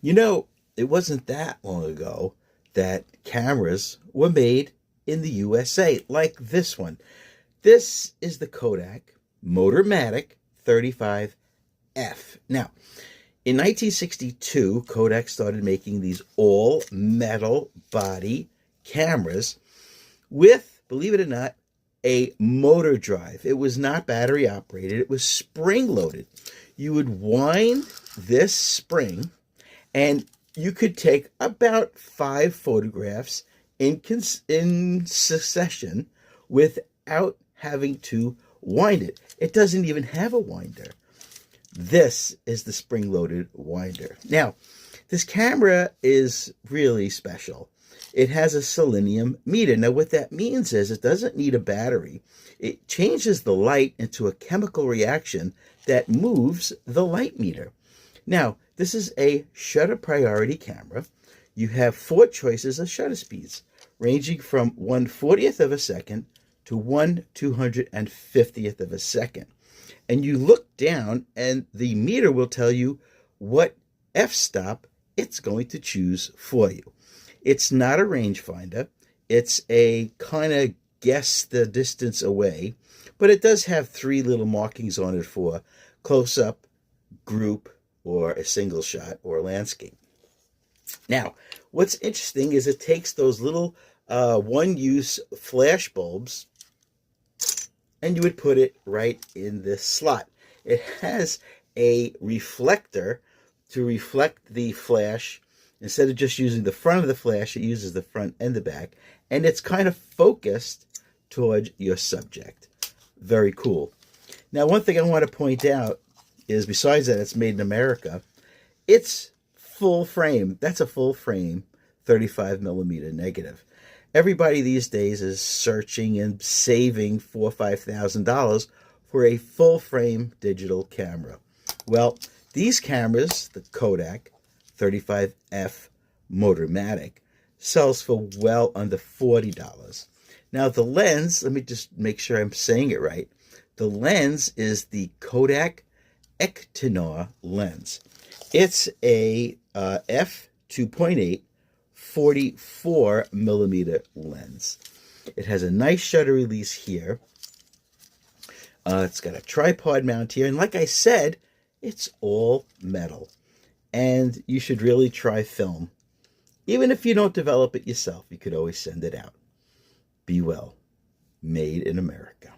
You know, it wasn't that long ago that cameras were made in the USA, like this one. This is the Kodak Motormatic 35F. Now, in 1962, Kodak started making these all-metal body cameras with, believe it or not, a motor drive. It was not battery operated, it was spring loaded. You would wind this spring and you could take about 5 photographs in succession without having to wind it. It doesn't even have a winder. This is the spring-loaded winder. Now, this camera is really special. It has a selenium meter. Now, what that means is it doesn't need a battery. It changes the light into a chemical reaction that moves the light meter. Now, this is a shutter priority camera. You have 4 choices of shutter speeds, ranging from 1/40th of a second to 1/250th of a second. And you look down and the meter will tell you what f-stop it's going to choose for you. It's not a rangefinder. It's a kind of guess the distance away, but it does have 3 little markings on it for close-up, group, or a single shot or landscape. Now, what's interesting is it takes those little one-use flash bulbs and you would put it right in this slot. It has a reflector to reflect the flash. Instead of just using the front of the flash, it uses the front and the back, and it's kind of focused towards your subject. Very cool. Now, one thing I want to point out is, besides that it's made in America, it's full frame. That's a full frame 35mm negative. Everybody these days is searching and saving $4,000 or $5,000 for a full frame digital camera. Well, these cameras, the Kodak 35F Motormatic, sells for well under $40. Now the lens, let me just make sure I'm saying it right. The lens is the Kodak Ektanar lens. It's a f2.8 44mm lens. It has a nice shutter release here. It's got a tripod mount here, and like I said, it's all metal. And you should really try film. Even if you don't develop it yourself, you could always send it out. Be well. Made in America.